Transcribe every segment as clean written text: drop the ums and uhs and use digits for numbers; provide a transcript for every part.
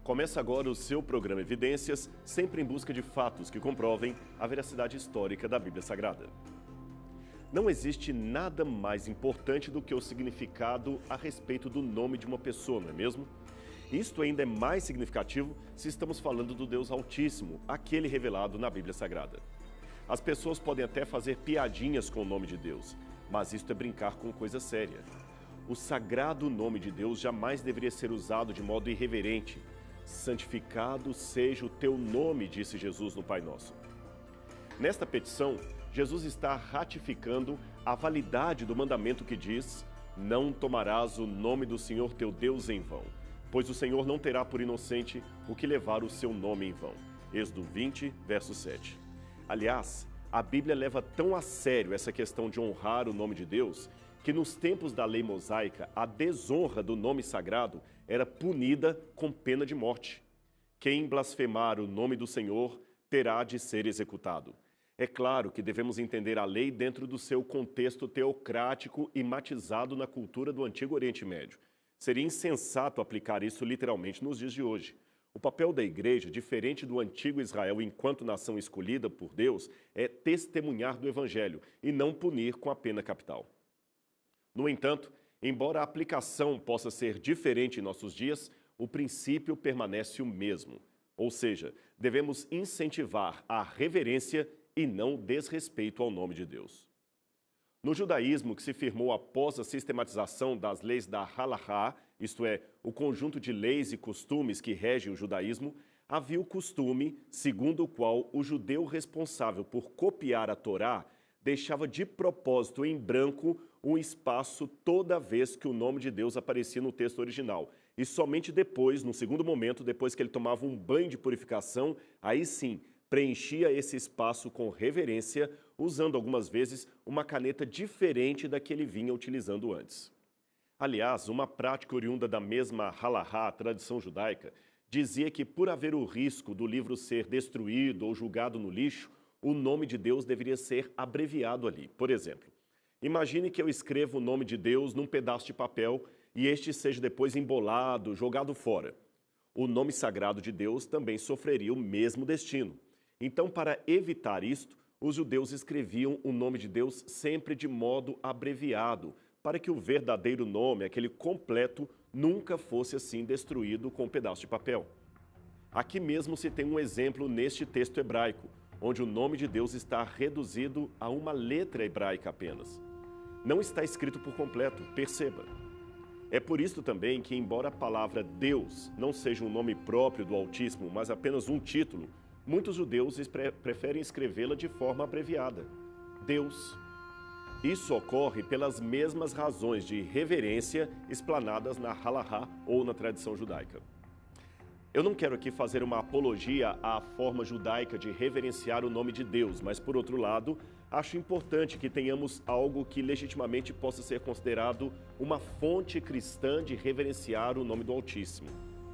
Começa agora o seu programa Evidências, sempre em busca de fatos que comprovem a veracidade histórica da Bíblia Sagrada. Não existe nada mais importante do que o significado a respeito do nome de uma pessoa, não é mesmo? Isto ainda é mais significativo se estamos falando do Deus Altíssimo, aquele revelado na Bíblia Sagrada. As pessoas podem até fazer piadinhas com o nome de Deus, mas isto é brincar com coisa séria. O sagrado nome de Deus jamais deveria ser usado de modo irreverente. Santificado seja o teu nome, disse Jesus no Pai Nosso. Nesta petição, Jesus está ratificando a validade do mandamento que diz: não tomarás o nome do Senhor teu Deus em vão, pois o Senhor não terá por inocente o que levar o seu nome em vão. Êxodo 20, verso 7. Aliás, a Bíblia leva tão a sério essa questão de honrar o nome de Deus, que nos tempos da lei mosaica, a desonra do nome sagrado era punida com pena de morte. Quem blasfemar o nome do Senhor terá de ser executado. É claro que devemos entender a lei dentro do seu contexto teocrático e matizado na cultura do Antigo Oriente Médio. Seria insensato aplicar isso literalmente nos dias de hoje. O papel da igreja, diferente do antigo Israel enquanto nação escolhida por Deus, é testemunhar do Evangelho e não punir com a pena capital. No entanto, embora a aplicação possa ser diferente em nossos dias, o princípio permanece o mesmo. Ou seja, devemos incentivar a reverência e não o desrespeito ao nome de Deus. No judaísmo, que se firmou após a sistematização das leis da Halahá, isto é, o conjunto de leis e costumes que regem o judaísmo, havia o costume segundo o qual o judeu responsável por copiar a Torá deixava de propósito em branco um espaço toda vez que o nome de Deus aparecia no texto original. E somente depois, no segundo momento, depois que ele tomava um banho de purificação, aí sim, preenchia esse espaço com reverência, usando algumas vezes uma caneta diferente da que ele vinha utilizando antes. Aliás, uma prática oriunda da mesma halahá, a tradição judaica, dizia que por haver o risco do livro ser destruído ou julgado no lixo, o nome de Deus deveria ser abreviado ali. Por exemplo, imagine que eu escrevo o nome de Deus num pedaço de papel e este seja depois embolado, jogado fora. O nome sagrado de Deus também sofreria o mesmo destino. Então, para evitar isto, os judeus escreviam o nome de Deus sempre de modo abreviado, para que o verdadeiro nome, aquele completo, nunca fosse assim destruído com um pedaço de papel. Aqui mesmo se tem um exemplo neste texto hebraico, onde o nome de Deus está reduzido a uma letra hebraica apenas. Não está escrito por completo, perceba. É por isso também que, embora a palavra Deus não seja um nome próprio do Altíssimo, mas apenas um título, muitos judeus preferem escrevê-la de forma abreviada. Deus. Isso ocorre pelas mesmas razões de reverência explanadas na halahá ou na tradição judaica. Eu não quero aqui fazer uma apologia à forma judaica de reverenciar o nome de Deus, mas, por outro lado, acho importante que tenhamos algo que legitimamente possa ser considerado uma fonte cristã de reverenciar o nome do Altíssimo.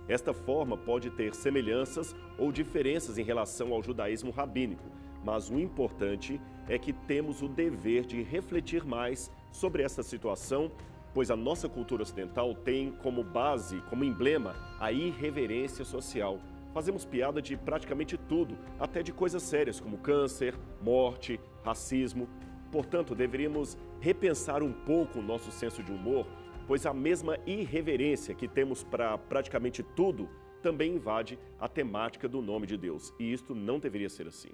Esta forma pode ter semelhanças ou diferenças em relação ao judaísmo rabínico, mas o importante é que temos o dever de refletir mais sobre essa situação, pois a nossa cultura ocidental tem como base, como emblema, a irreverência social. Fazemos piada de praticamente tudo, até de coisas sérias como câncer, morte, racismo. Portanto, deveríamos repensar um pouco o nosso senso de humor, pois a mesma irreverência que temos para praticamente tudo também invade a temática do nome de Deus, e isto não deveria ser assim.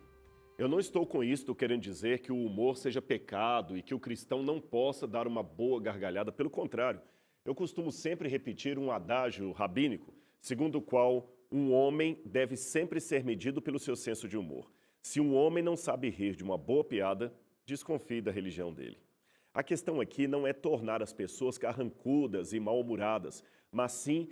Eu não estou com isto querendo dizer que o humor seja pecado e que o cristão não possa dar uma boa gargalhada. Pelo contrário, eu costumo sempre repetir um adágio rabínico, segundo o qual um homem deve sempre ser medido pelo seu senso de humor. Se um homem não sabe rir de uma boa piada, desconfie da religião dele. A questão aqui não é tornar as pessoas carrancudas e mal-humoradas, mas sim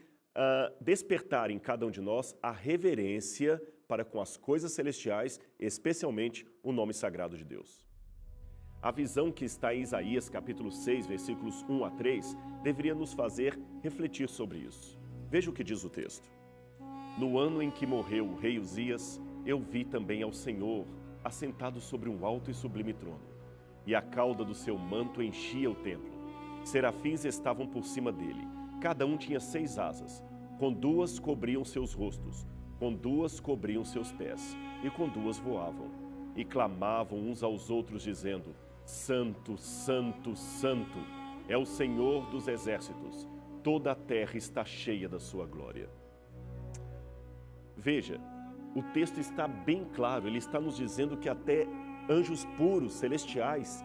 despertar em cada um de nós a reverência para com as coisas celestiais, especialmente o nome sagrado de Deus. A visão que está em Isaías capítulo 6, versículos 1 a 3, deveria nos fazer refletir sobre isso. Veja o que diz o texto. No ano em que morreu o rei Uzias, eu vi também ao Senhor assentado sobre um alto e sublime trono, e a cauda do seu manto enchia o templo. Serafins estavam por cima dele, cada um tinha 6 asas. Com 2 cobriam seus rostos, com 2 cobriam seus pés, e com 2 voavam. E clamavam uns aos outros, dizendo: Santo, Santo, Santo, é o Senhor dos exércitos. Toda a terra está cheia da sua glória. Veja, o texto está bem claro, ele está nos dizendo que até anjos puros, celestiais,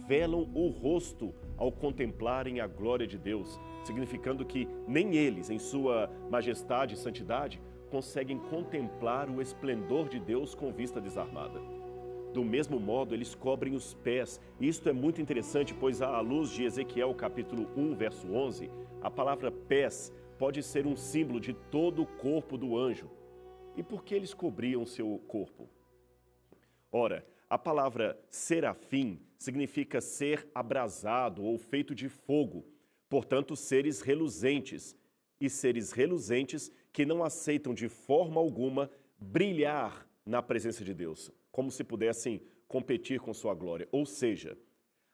velam o rosto ao contemplarem a glória de Deus, significando que nem eles, em sua majestade e santidade, conseguem contemplar o esplendor de Deus com vista desarmada. Do mesmo modo, eles cobrem os pés. E isto é muito interessante, pois à luz de Ezequiel capítulo 1, verso 11, a palavra pés pode ser um símbolo de todo o corpo do anjo. E por que eles cobriam seu corpo? Ora, a palavra serafim significa ser abrasado ou feito de fogo, portanto, seres reluzentes. E seres reluzentes que não aceitam de forma alguma brilhar na presença de Deus, como se pudessem competir com sua glória. Ou seja,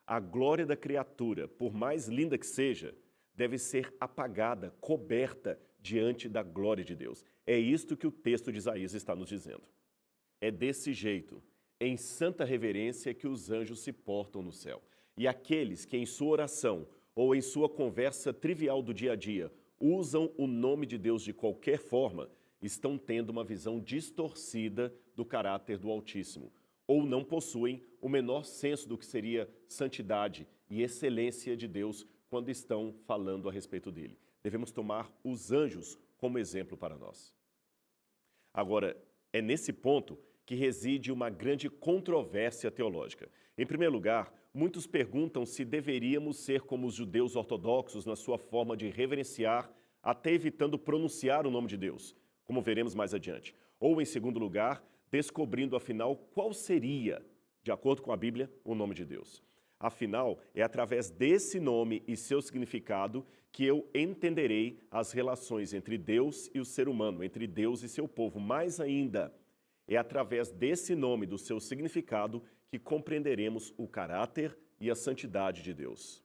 a glória da criatura, por mais linda que seja, deve ser apagada, coberta diante da glória de Deus. É isto que o texto de Isaías está nos dizendo. É desse jeito, em santa reverência, que os anjos se portam no céu. E aqueles que em sua oração ou em sua conversa trivial do dia a dia usam o nome de Deus de qualquer forma, estão tendo uma visão distorcida do caráter do Altíssimo, ou não possuem o menor senso do que seria santidade e excelência de Deus quando estão falando a respeito dele. Devemos tomar os anjos como exemplo para nós. Agora, é nesse ponto que reside uma grande controvérsia teológica. Em primeiro lugar, muitos perguntam se deveríamos ser como os judeus ortodoxos na sua forma de reverenciar, até evitando pronunciar o nome de Deus, como veremos mais adiante. Ou, em segundo lugar, descobrindo, afinal, qual seria, de acordo com a Bíblia, o nome de Deus. Afinal, é através desse nome e seu significado que eu entenderei as relações entre Deus e o ser humano, entre Deus e seu povo. Mais ainda, é através desse nome, do seu significado, que compreenderemos o caráter e a santidade de Deus.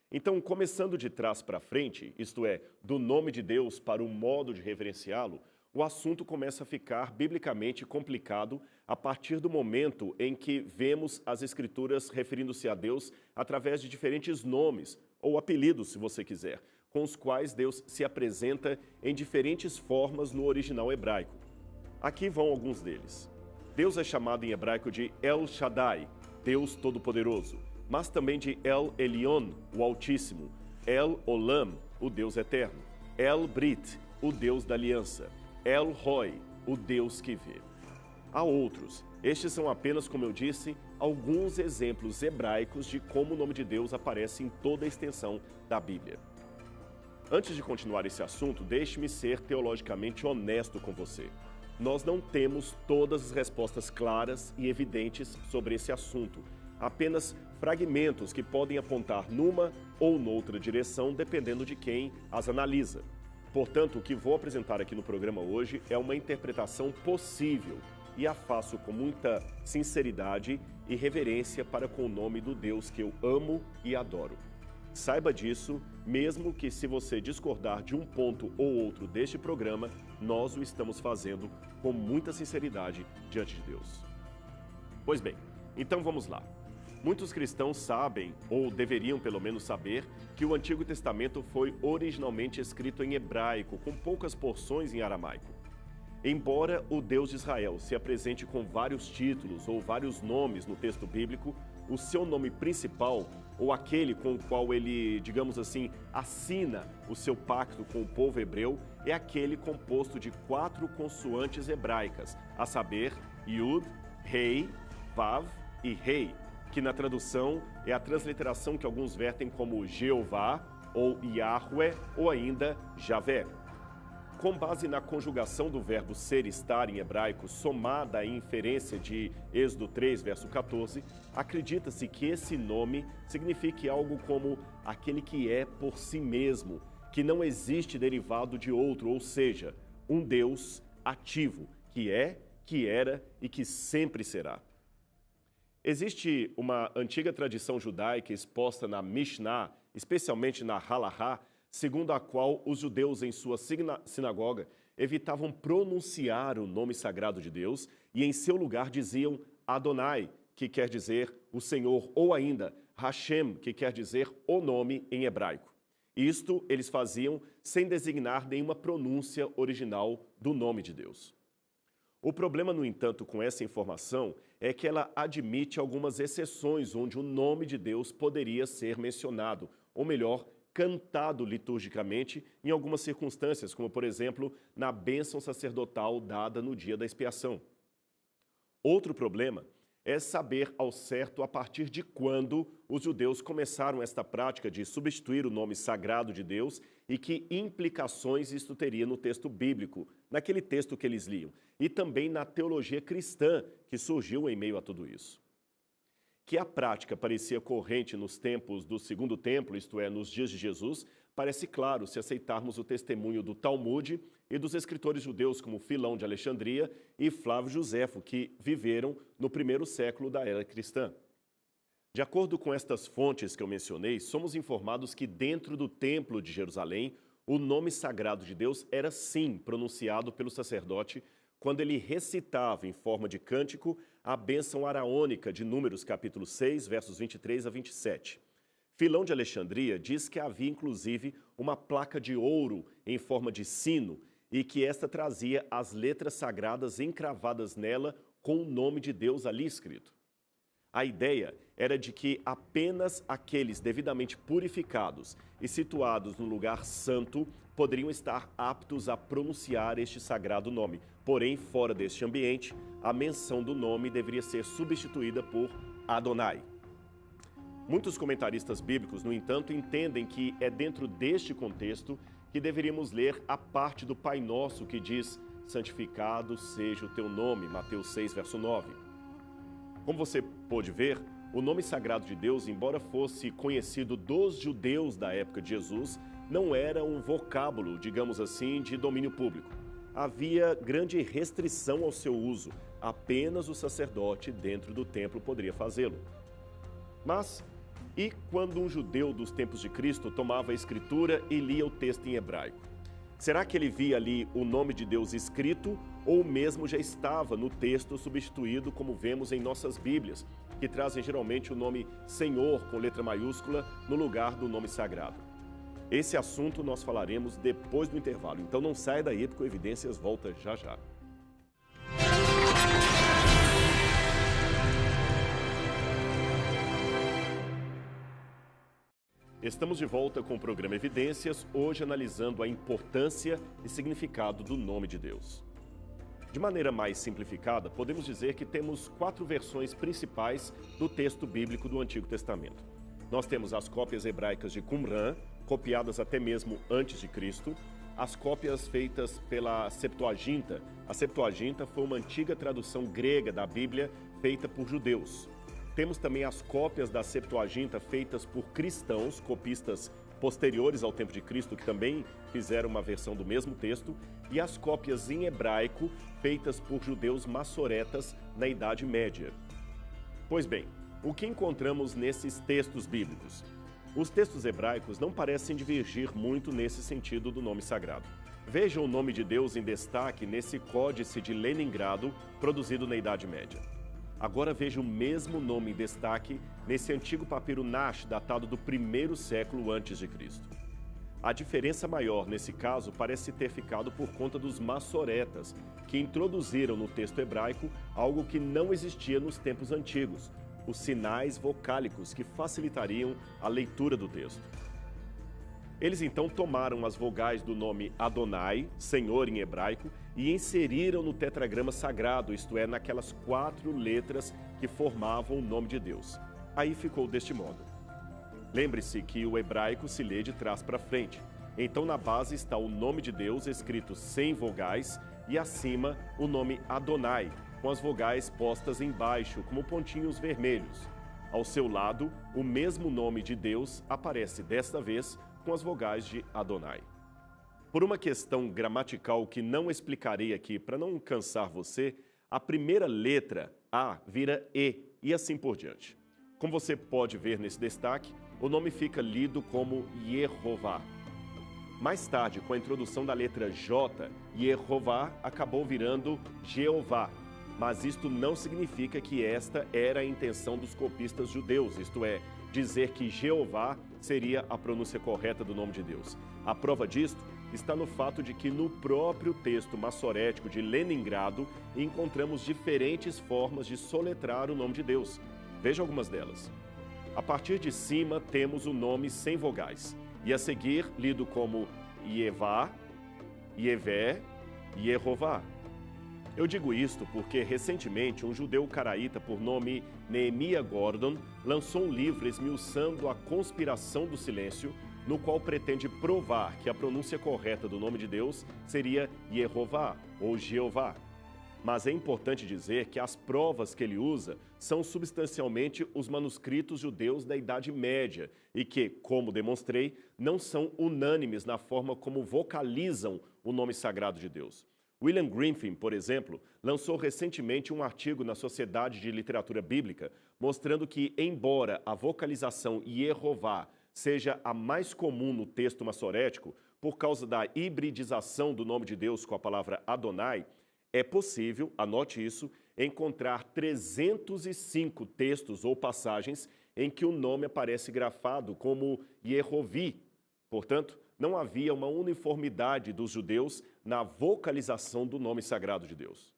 Então, começando de trás para frente, isto é, do nome de Deus para o modo de reverenciá-lo, o assunto começa a ficar biblicamente complicado a partir do momento em que vemos as Escrituras referindo-se a Deus através de diferentes nomes, ou apelidos, se você quiser, com os quais Deus se apresenta em diferentes formas no original hebraico. Aqui vão alguns deles. Deus é chamado em hebraico de El Shaddai, Deus Todo-Poderoso, mas também de El Elyon, o Altíssimo, El Olam, o Deus Eterno, El Brit, o Deus da Aliança, El Roi, o Deus que vê. Há outros. Estes são apenas, como eu disse, alguns exemplos hebraicos de como o nome de Deus aparece em toda a extensão da Bíblia. Antes de continuar esse assunto, deixe-me ser teologicamente honesto com você. Nós não temos todas as respostas claras e evidentes sobre esse assunto, apenas fragmentos que podem apontar numa ou noutra direção, dependendo de quem as analisa. Portanto, o que vou apresentar aqui no programa hoje é uma interpretação possível e a faço com muita sinceridade e reverência para com o nome do Deus que eu amo e adoro. Saiba disso, mesmo que se você discordar de um ponto ou outro deste programa, nós o estamos fazendo com muita sinceridade diante de Deus. Pois bem, então vamos lá. Muitos cristãos sabem, ou deveriam pelo menos saber, que o Antigo Testamento foi originalmente escrito em hebraico, com poucas porções em aramaico. Embora o Deus de Israel se apresente com vários títulos ou vários nomes no texto bíblico, o seu nome principal, ou aquele com o qual ele, digamos assim, assina o seu pacto com o povo hebreu, é aquele composto de 4 consoantes hebraicas, a saber, Yud, Rei, Vav e Rei, que na tradução é a transliteração que alguns vertem como Jeová, ou Yahweh, ou ainda Javé. Com base na conjugação do verbo ser e estar em hebraico, somada à inferência de Êxodo 3, verso 14, acredita-se que esse nome signifique algo como aquele que é por si mesmo, que não existe derivado de outro, ou seja, um Deus ativo, que é, que era e que sempre será. Existe uma antiga tradição judaica exposta na Mishnah, especialmente na Halahá, segundo a qual os judeus em sua sinagoga evitavam pronunciar o nome sagrado de Deus e em seu lugar diziam Adonai, que quer dizer o Senhor, ou ainda Hashem, que quer dizer o nome em hebraico. Isto eles faziam sem designar nenhuma pronúncia original do nome de Deus. O problema, no entanto, com essa informação é que ela admite algumas exceções onde o nome de Deus poderia ser mencionado, ou melhor, cantado liturgicamente em algumas circunstâncias, como, por exemplo, na bênção sacerdotal dada no dia da expiação. Outro problema é saber ao certo a partir de quando os judeus começaram esta prática de substituir o nome sagrado de Deus e que implicações isto teria no texto bíblico, naquele texto que eles liam, e também na teologia cristã que surgiu em meio a tudo isso. Que a prática parecia corrente nos tempos do Segundo Templo, isto é, nos dias de Jesus, parece claro se aceitarmos o testemunho do Talmude e dos escritores judeus como Filão de Alexandria e Flávio Josefo, que viveram no primeiro século da era cristã. De acordo com estas fontes que eu mencionei, somos informados que dentro do Templo de Jerusalém, o nome sagrado de Deus era sim pronunciado pelo sacerdote quando ele recitava em forma de cântico a bênção araônica de Números capítulo 6, versos 23 a 27. Filão de Alexandria diz que havia inclusive uma placa de ouro em forma de sino e que esta trazia as letras sagradas encravadas nela com o nome de Deus ali escrito. A ideia era de que apenas aqueles devidamente purificados e situados no lugar santo poderiam estar aptos a pronunciar este sagrado nome. Porém, fora deste ambiente, a menção do nome deveria ser substituída por Adonai. Muitos comentaristas bíblicos, no entanto, entendem que é dentro deste contexto que deveríamos ler a parte do Pai Nosso que diz santificado seja o teu nome, Mateus 6, verso 9. Como você pôde ver, o nome sagrado de Deus, embora fosse conhecido dos judeus da época de Jesus, não era um vocábulo, digamos assim, de domínio público. Havia grande restrição ao seu uso, apenas o sacerdote dentro do templo poderia fazê-lo. Mas, e quando um judeu dos tempos de Cristo tomava a escritura e lia o texto em hebraico? Será que ele via ali o nome de Deus escrito ou mesmo já estava no texto substituído, como vemos em nossas Bíblias, que trazem geralmente o nome Senhor com letra maiúscula no lugar do nome sagrado? Esse assunto nós falaremos depois do intervalo, então não saia daí porque o Evidências volta já já. Estamos de volta com o programa Evidências, hoje analisando a importância e significado do nome de Deus. De maneira mais simplificada, podemos dizer que temos 4 versões principais do texto bíblico do Antigo Testamento. Nós temos as cópias hebraicas de Qumran, copiadas até mesmo antes de Cristo, as cópias feitas pela Septuaginta. A Septuaginta foi uma antiga tradução grega da Bíblia feita por judeus. Temos também as cópias da Septuaginta feitas por cristãos, copistas posteriores ao tempo de Cristo, que também fizeram uma versão do mesmo texto, e as cópias em hebraico feitas por judeus massoretas na Idade Média. Pois bem, o que encontramos nesses textos bíblicos? Os textos hebraicos não parecem divergir muito nesse sentido do nome sagrado. Veja o nome de Deus em destaque nesse Códice de Leningrado, produzido na Idade Média. Agora veja o mesmo nome em destaque nesse antigo papiro Nash, datado do 1º século a.C. A diferença maior nesse caso parece ter ficado por conta dos massoretas, que introduziram no texto hebraico algo que não existia nos tempos antigos, os sinais vocálicos que facilitariam a leitura do texto. Eles então tomaram as vogais do nome Adonai, Senhor em hebraico, e inseriram no tetragrama sagrado, isto é, naquelas 4 letras que formavam o nome de Deus. Aí ficou deste modo. Lembre-se que o hebraico se lê de trás para frente. Então na base está o nome de Deus escrito sem vogais e acima o nome Adonai, com as vogais postas embaixo como pontinhos vermelhos. Ao seu lado, o mesmo nome de Deus aparece desta vez com as vogais de Adonai. Por uma questão gramatical que não explicarei aqui para não cansar você, a primeira letra, A, vira e assim por diante. Como você pode ver nesse destaque, o nome fica lido como Yehová. Mais tarde, com a introdução da letra J, Yehová acabou virando Jeová. Mas isto não significa que esta era a intenção dos copistas judeus, isto é, dizer que Jeová seria a pronúncia correta do nome de Deus. A prova disto está no fato de que no próprio texto massorético de Leningrado encontramos diferentes formas de soletrar o nome de Deus. Veja algumas delas. A partir de cima temos o nome sem vogais e a seguir lido como Yevá, Yevé, Yehová. Eu digo isto porque recentemente um judeu caraíta por nome Nehemiah Gordon lançou um livro esmiuçando a conspiração do silêncio, no qual pretende provar que a pronúncia correta do nome de Deus seria Yehová ou Jeová. Mas é importante dizer que as provas que ele usa são substancialmente os manuscritos judeus da Idade Média e que, como demonstrei, não são unânimes na forma como vocalizam o nome sagrado de Deus. William Griffin, por exemplo, lançou recentemente um artigo na Sociedade de Literatura Bíblica mostrando que, embora a vocalização Yehová seja a mais comum no texto massorético, por causa da hibridização do nome de Deus com a palavra Adonai, é possível, anote isso, encontrar 305 textos ou passagens em que o nome aparece grafado como Yehovi. Portanto, não havia uma uniformidade dos judeus na vocalização do nome sagrado de Deus.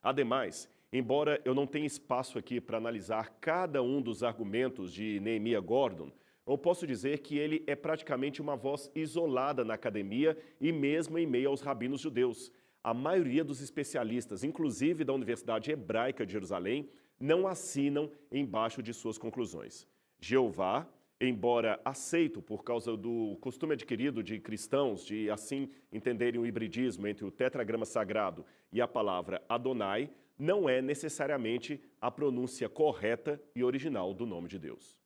Ademais, embora eu não tenha espaço aqui para analisar cada um dos argumentos de Nehemiah Gordon, eu posso dizer que ele é praticamente uma voz isolada na academia e mesmo em meio aos rabinos judeus. A maioria dos especialistas, inclusive da Universidade Hebraica de Jerusalém, não assinam embaixo de suas conclusões. Jeová, embora aceito por causa do costume adquirido de cristãos de assim entenderem o hibridismo entre o tetragrama sagrado e a palavra Adonai, não é necessariamente a pronúncia correta e original do nome de Deus.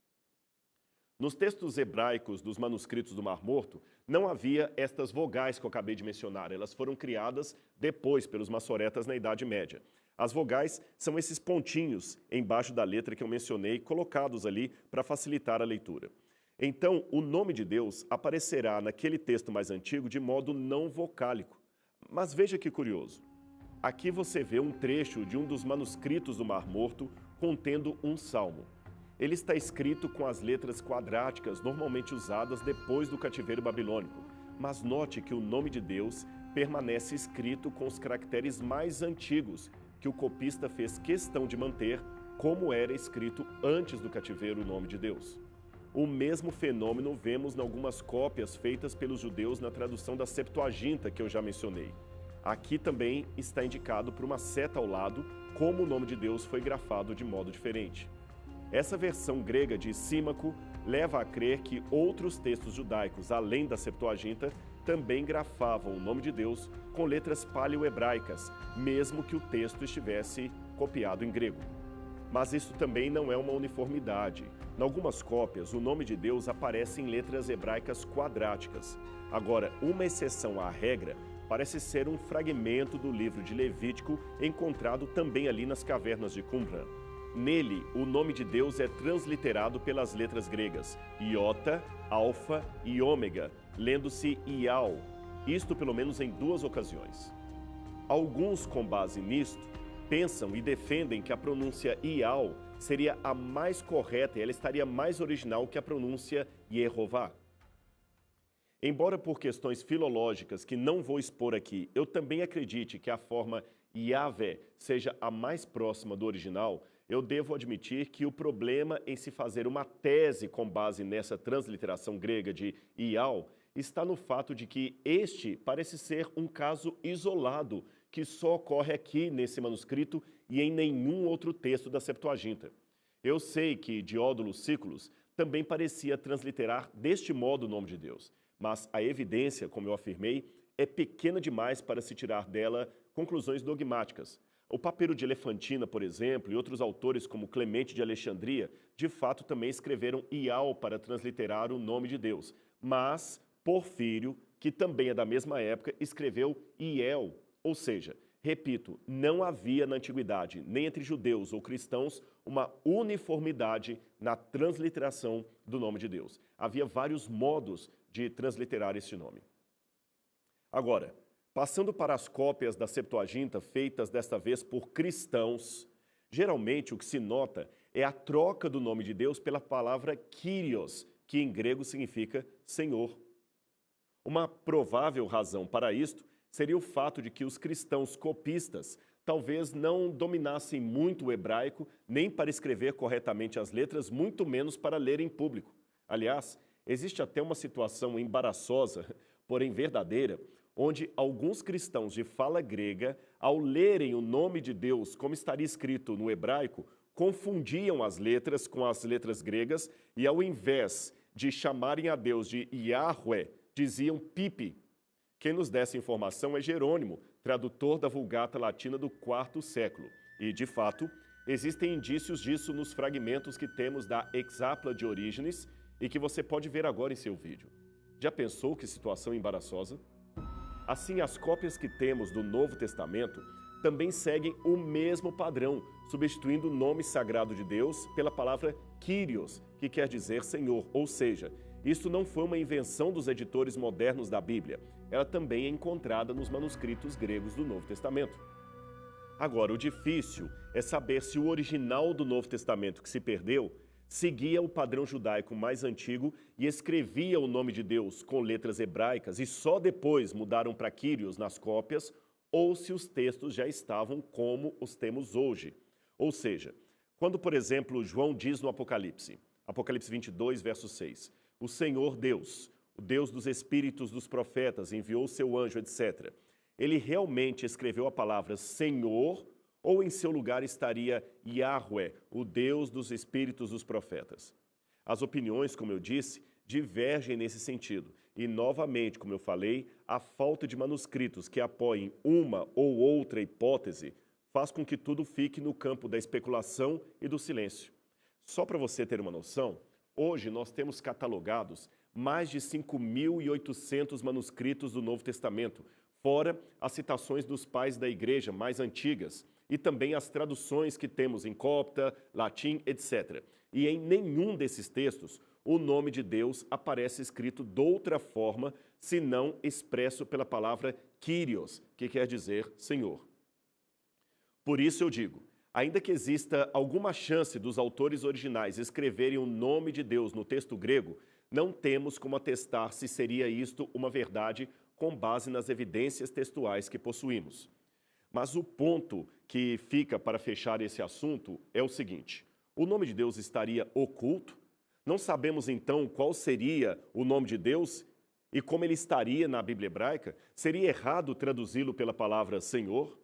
Nos textos hebraicos dos manuscritos do Mar Morto, não havia estas vogais que eu acabei de mencionar. Elas foram criadas depois pelos massoretas na Idade Média. As vogais são esses pontinhos embaixo da letra que eu mencionei, colocados ali para facilitar a leitura. Então, o nome de Deus aparecerá naquele texto mais antigo de modo não vocálico. Mas veja que curioso. Aqui você vê um trecho de um dos manuscritos do Mar Morto contendo um salmo. Ele está escrito com as letras quadráticas normalmente usadas depois do cativeiro babilônico, mas note que o nome de Deus permanece escrito com os caracteres mais antigos, que o copista fez questão de manter como era escrito antes do cativeiro o nome de Deus. O mesmo fenômeno vemos em algumas cópias feitas pelos judeus na tradução da Septuaginta que eu já mencionei. Aqui também está indicado por uma seta ao lado como o nome de Deus foi grafado de modo diferente. Essa versão grega de Símaco leva a crer que outros textos judaicos, além da Septuaginta, também grafavam o nome de Deus com letras paleo-hebraicas, mesmo que o texto estivesse copiado em grego. Mas isso também não é uma uniformidade. Em algumas cópias, o nome de Deus aparece em letras hebraicas quadráticas. Agora, uma exceção à regra parece ser um fragmento do livro de Levítico encontrado também ali nas cavernas de Qumran. Nele, o nome de Deus é transliterado pelas letras gregas Iota, Alfa e Ômega, lendo-se Ial, isto pelo menos em 2 ocasiões. Alguns, com base nisto, pensam e defendem que a pronúncia Ial seria a mais correta e ela estaria mais original que a pronúncia Yehová. Embora por questões filológicas que não vou expor aqui, eu também acredite que a forma Yahvé seja a mais próxima do original, eu devo admitir que o problema em se fazer uma tese com base nessa transliteração grega de Ial está no fato de que este parece ser um caso isolado que só ocorre aqui nesse manuscrito e em nenhum outro texto da Septuaginta. Eu sei que Diódolo Sículos também parecia transliterar deste modo o nome de Deus, mas a evidência, como eu afirmei, é pequena demais para se tirar dela conclusões dogmáticas. O Papiro de Elefantina, por exemplo, e outros autores como Clemente de Alexandria, de fato também escreveram Ial para transliterar o nome de Deus. Mas Porfírio, que também é da mesma época, escreveu Iel, ou seja, repito, não havia na antiguidade, nem entre judeus ou cristãos, uma uniformidade na transliteração do nome de Deus. Havia vários modos de transliterar este nome. Agora, passando para as cópias da Septuaginta feitas desta vez por cristãos, geralmente o que se nota é a troca do nome de Deus pela palavra Kyrios, que em grego significa Senhor. Uma provável razão para isto seria o fato de que os cristãos copistas talvez não dominassem muito o hebraico, nem para escrever corretamente as letras, muito menos para ler em público. Aliás, existe até uma situação embaraçosa, porém verdadeira, onde alguns cristãos de fala grega, ao lerem o nome de Deus como estaria escrito no hebraico, confundiam as letras com as letras gregas e, ao invés de chamarem a Deus de Yahweh, diziam Pipi. Quem nos dessa informação é Jerônimo, tradutor da Vulgata Latina do IV século. E, de fato, existem indícios disso nos fragmentos que temos da Hexapla de Orígenes e que você pode ver agora em seu vídeo. Já pensou que situação embaraçosa? Assim, as cópias que temos do Novo Testamento também seguem o mesmo padrão, substituindo o nome sagrado de Deus pela palavra Kyrios, que quer dizer Senhor, ou seja, isso não foi uma invenção dos editores modernos da Bíblia, ela também é encontrada nos manuscritos gregos do Novo Testamento. Agora, o difícil é saber se o original do Novo Testamento que se perdeu seguia o padrão judaico mais antigo e escrevia o nome de Deus com letras hebraicas e só depois mudaram para Kyrios nas cópias, ou se os textos já estavam como os temos hoje. Ou seja, quando, por exemplo, João diz no Apocalipse 22, verso 6, o Senhor Deus, o Deus dos espíritos dos profetas, enviou o seu anjo, etc. Ele realmente escreveu a palavra Senhor ou em seu lugar estaria Yahweh, o Deus dos espíritos dos profetas? As opiniões, como eu disse, divergem nesse sentido. E, novamente, como eu falei, a falta de manuscritos que apoiem uma ou outra hipótese faz com que tudo fique no campo da especulação e do silêncio. Só para você ter uma noção, hoje nós temos catalogados mais de 5.800 manuscritos do Novo Testamento, fora as citações dos pais da igreja mais antigas e também as traduções que temos em copta, latim, etc. E em nenhum desses textos o nome de Deus aparece escrito de outra forma, senão expresso pela palavra Kyrios, que quer dizer Senhor. Por isso eu digo, ainda que exista alguma chance dos autores originais escreverem o nome de Deus no texto grego, não temos como atestar se seria isto uma verdade com base nas evidências textuais que possuímos. Mas o ponto que fica para fechar esse assunto é o seguinte: o nome de Deus estaria oculto? Não sabemos então qual seria o nome de Deus e como ele estaria na Bíblia hebraica? Seria errado traduzi-lo pela palavra Senhor?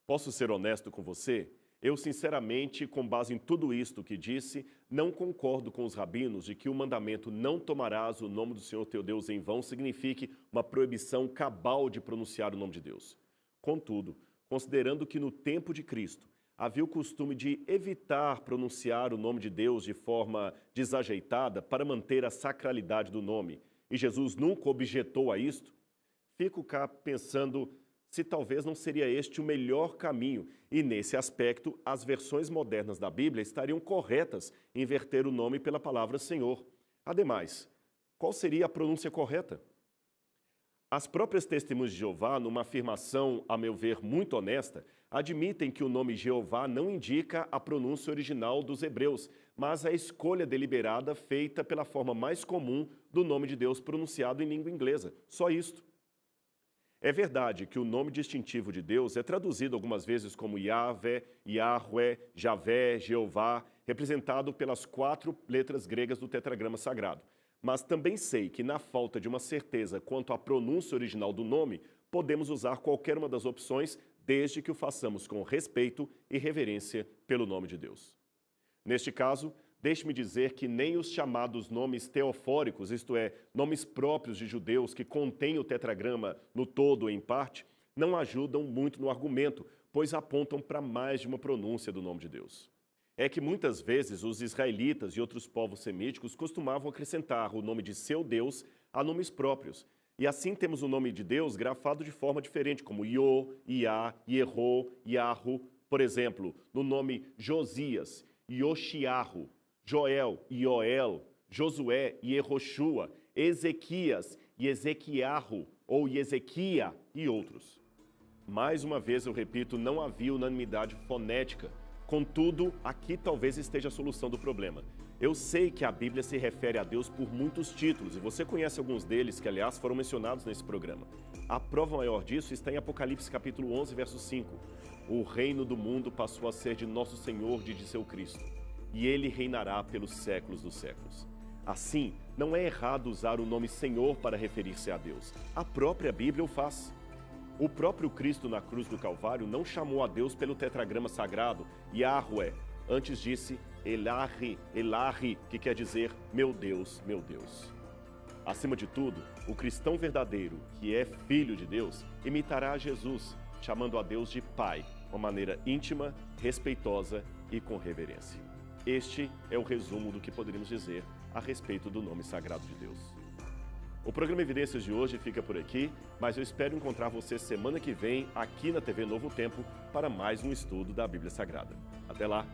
Posso ser honesto com você? Eu, sinceramente, com base em tudo isto que disse, não concordo com os rabinos de que o mandamento não tomarás o nome do Senhor teu Deus em vão signifique uma proibição cabal de pronunciar o nome de Deus. Contudo, considerando que no tempo de Cristo havia o costume de evitar pronunciar o nome de Deus de forma desajeitada para manter a sacralidade do nome, e Jesus nunca objetou a isto, fico cá pensando se talvez não seria este o melhor caminho, e nesse aspecto as versões modernas da Bíblia estariam corretas em inverter o nome pela palavra Senhor. Ademais, qual seria a pronúncia correta? As próprias testemunhas de Jeová, numa afirmação, a meu ver, muito honesta, admitem que o nome Jeová não indica a pronúncia original dos hebreus, mas a escolha deliberada feita pela forma mais comum do nome de Deus pronunciado em língua inglesa. Só isto. É verdade que o nome distintivo de Deus é traduzido algumas vezes como Yahvé, Yahweh, Javé, Jeová, representado pelas 4 letras gregas do tetragrama sagrado. Mas também sei que, na falta de uma certeza quanto à pronúncia original do nome, podemos usar qualquer uma das opções, desde que o façamos com respeito e reverência pelo nome de Deus. Neste caso, deixe-me dizer que nem os chamados nomes teofóricos, isto é, nomes próprios de judeus que contêm o tetragrama no todo ou em parte, não ajudam muito no argumento, pois apontam para mais de uma pronúncia do nome de Deus. É que muitas vezes os israelitas e outros povos semíticos costumavam acrescentar o nome de seu Deus a nomes próprios. E assim temos o nome de Deus grafado de forma diferente, como Iô, Iá, Ierô, Iahu. Por exemplo, no nome Josias, Ioshiarro, Joel, Ioel, Josué e Yehoshua, Ezequias e Ezequiarro, ou Ezequiel e outros. Mais uma vez eu repito, não havia unanimidade fonética. Contudo, aqui talvez esteja a solução do problema. Eu sei que a Bíblia se refere a Deus por muitos títulos, e você conhece alguns deles que, aliás, foram mencionados nesse programa. A prova maior disso está em Apocalipse capítulo 11, verso 5. O reino do mundo passou a ser de nosso Senhor, de seu Cristo, e ele reinará pelos séculos dos séculos. Assim, não é errado usar o nome Senhor para referir-se a Deus. A própria Bíblia o faz. O próprio Cristo na cruz do Calvário não chamou a Deus pelo tetragrama sagrado, Yahweh. Antes disse Elahi, Elahi, que quer dizer meu Deus, meu Deus. Acima de tudo, o cristão verdadeiro, que é filho de Deus, imitará a Jesus, chamando a Deus de Pai, uma maneira íntima, respeitosa e com reverência. Este é o resumo do que poderíamos dizer a respeito do nome sagrado de Deus. O programa Evidências de hoje fica por aqui, mas eu espero encontrar você semana que vem aqui na TV Novo Tempo para mais um estudo da Bíblia Sagrada. Até lá!